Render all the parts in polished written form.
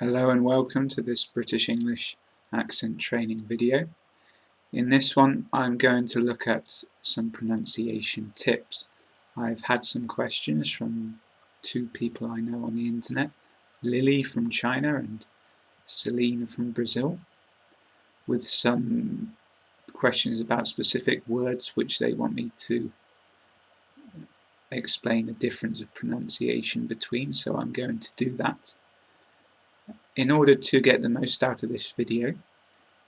Hello and welcome to this British English accent training video. In this one I'm going to look at some pronunciation tips. I've had some questions from two people I know on the internet, Lily from China and Cilene from Brazil, with some questions about specific words which they want me to explain the difference of pronunciation between, so I'm going to do that. In order to get the most out of this video,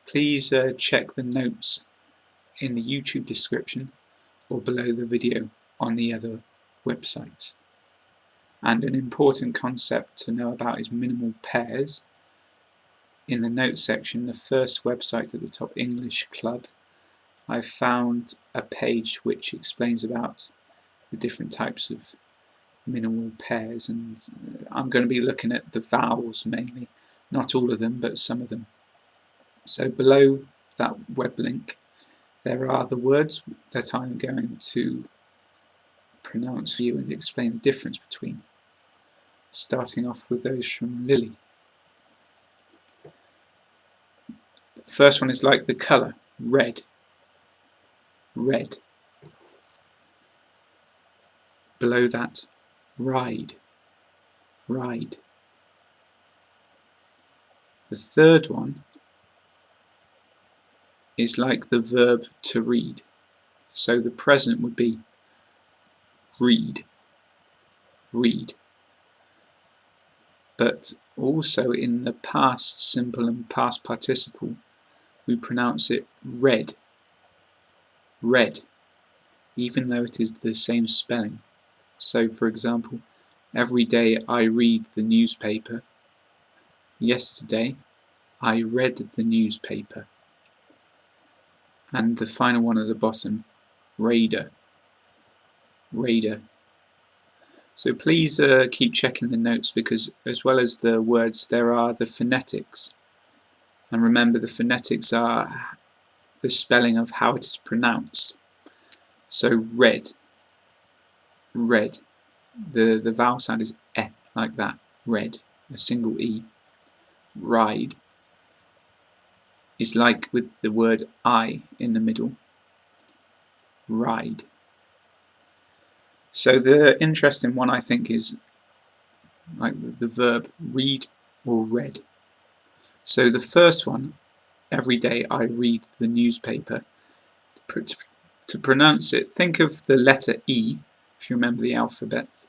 please check the notes in the YouTube description or below the video on the other websites. And an important concept to know about is minimal pairs. In the notes section, the first website at the top, English Club, I found a page which explains about the different types of minimal pairs, and I'm going to be looking at the vowels mainly, not all of them but some of them. So below that web link there are the words that I'm going to pronounce for you and explain the difference between, starting off with those from Lily. The first one is like the colour, red, red. Below that, ride, ride. The third one is like the verb to read. So the present would be read, read. But also in the past simple and past participle, we pronounce it read, read, even though it is the same spelling. So for example, every day I read the newspaper. Yesterday I read the newspaper. And the final one at the bottom, raider, raider. So please keep checking the notes, because as well as the words there are the phonetics. And remember, the phonetics are the spelling of how it is pronounced. So red, red. The vowel sound is eh, like that, red, a single e. Ride is like with the word I in the middle, ride. So the interesting one I think is like the verb read or read. So the first one, every day I read the newspaper. To pronounce it, think of the letter E, if you remember the alphabet,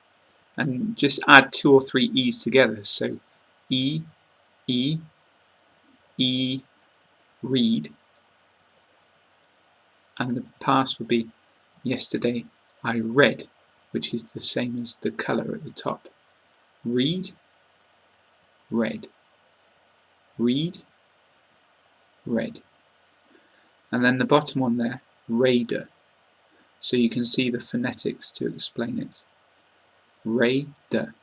and just add 2 or 3 E's together. So E, E, E, read. And the past would be yesterday I read, which is the same as the colour at the top. Read, read. Read, read. And then the bottom one there, raider. So you can see the phonetics to explain it. Raider.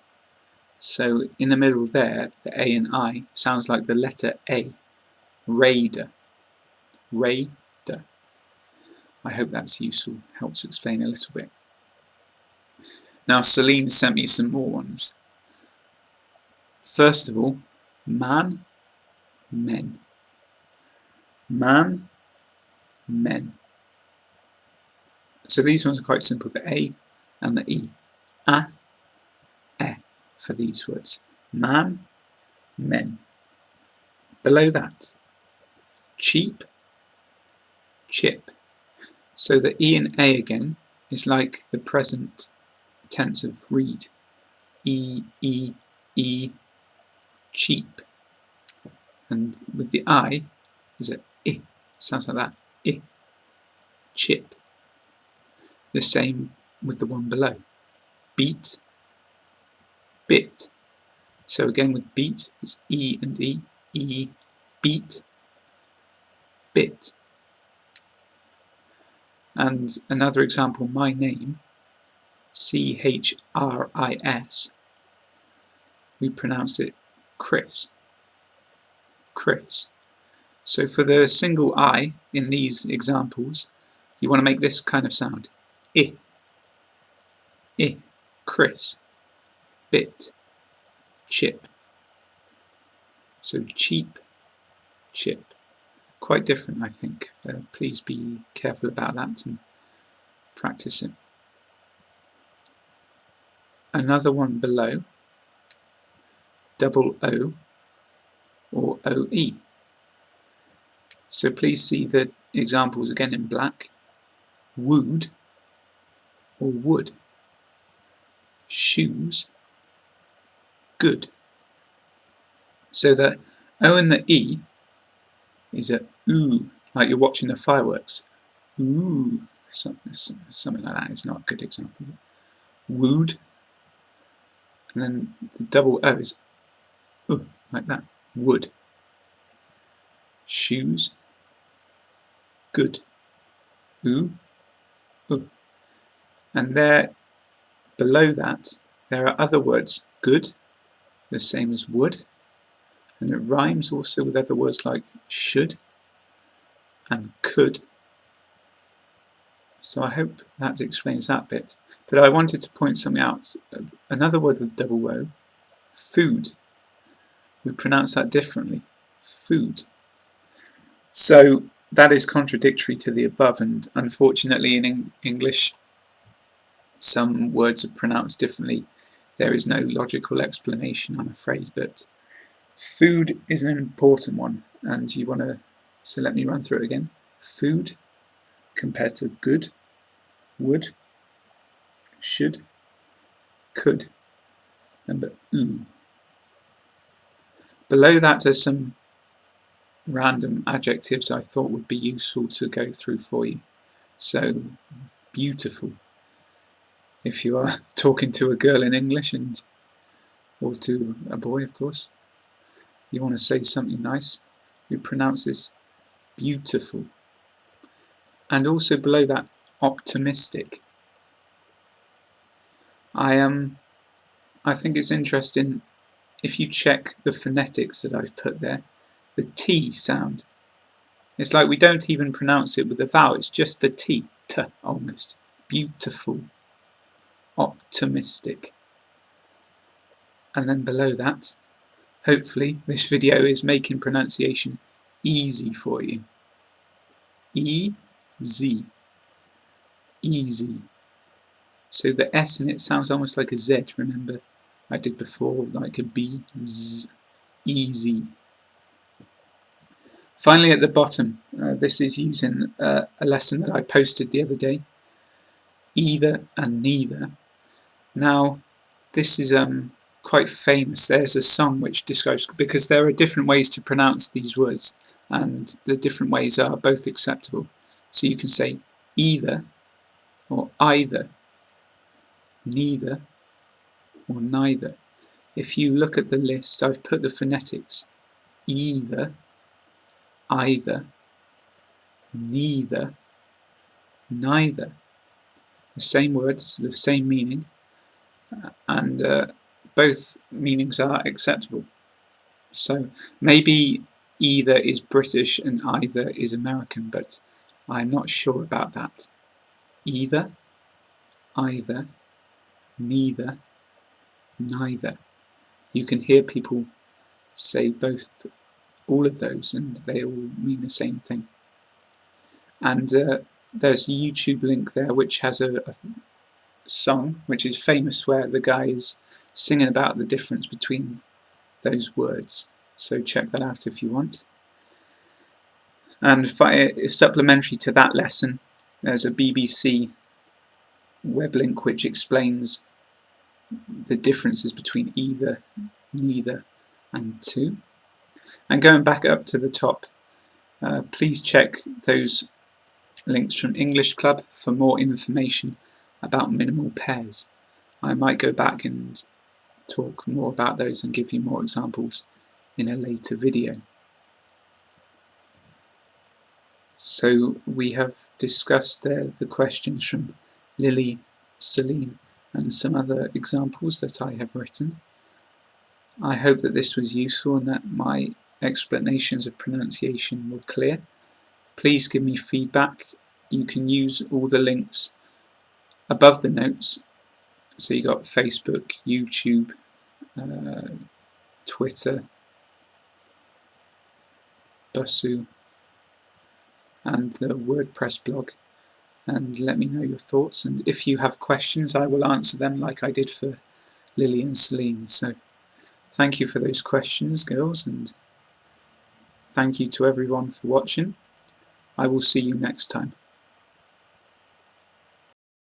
So in the middle there, the A and I sounds like the letter A. Raider. Raider. I hope that's useful, helps explain a little bit. Now Cilene sent me some more ones. First of all, man, men. Man, men. So these ones are quite simple, the A and the E. A, e for these words. Man, men. Below that, cheap, chip. So the E and A again is like the present tense of read. E, E, E, cheap. And with the I is a I. Sounds like that. I, chip. The same with the one below. Beet, bit. So again with beet, it's E and E. E, beet, bit. And another example, my name, Chris, we pronounce it Chris, Chris. So for the single I in these examples, you want to make this kind of sound. I, Chris, bit, chip. So cheap, chip. Quite different, I think. Please be careful about that and practice it. Another one below, double O or OE. So please see the examples again in black. Wooed or wood. Shoes, good. So the O and the E is a ooh, like you're watching the fireworks. Ooh, something like that is not a good example. Wooed, and then the double O is like that. Wood. Shoes, good. Ooh, ooh. And there, below that, there are other words. Good, the same as wood, and it rhymes also with other words like should and could. So I hope that explains that bit. But I wanted to point something out. Another word with double O, food. We pronounce that differently. Food. So that is contradictory to the above, and unfortunately in English some words are pronounced differently. There is no logical explanation, I'm afraid, but food is an important one, and you want to, so let me run through it again. Food compared to good, would, should, could. Remember, ooh. Below that are some random adjectives I thought would be useful to go through for you. So, beautiful. If you are talking to a girl in English, or to a boy, of course, you want to say something nice, we pronounce this beautiful. And also below that, optimistic. I think it's interesting if you check the phonetics that I've put there, the T sound. It's like we don't even pronounce it with a vowel, it's just the T, T almost. Beautiful, optimistic. And then below that, hopefully this video is making pronunciation easy for you. E-Z, easy. So the S in it sounds almost like a Z, remember I did before, like a B, Z, easy. Finally at the bottom, this is using a lesson that I posted the other day, either and neither. Now this is quite famous. There's a song which describes, because there are different ways to pronounce these words and the different ways are both acceptable. So you can say either or either, neither or neither. If you look at the list, I've put the phonetics. Either, either, neither, neither. The same words, the same meaning, and both meanings are acceptable. So maybe either is British and either is American, but I'm not sure about that. Either, either, neither, neither. You can hear people say both, all of those, and they all mean the same thing. And there's a YouTube link there which has a song which is famous where the guy is singing about the difference between those words. So check that out if you want. And supplementary to that lesson, there's a BBC web link which explains the differences between either, neither, and to. And going back up to the top, please check those links from English Club for more information about minimal pairs. I might go back and talk more about those and give you more examples in a later video. So we have discussed there the questions from Lily, Cilene, and some other examples that I have written. I hope that this was useful and that my explanations of pronunciation were clear. Please give me feedback. You can use all the links above the notes. So you got Facebook, YouTube, Twitter, Busuu and the WordPress blog, and let me know your thoughts, and if you have questions I will answer them like I did for Lily and Cilene. So thank you for those questions, girls, and thank you to everyone for watching. I will see you next time.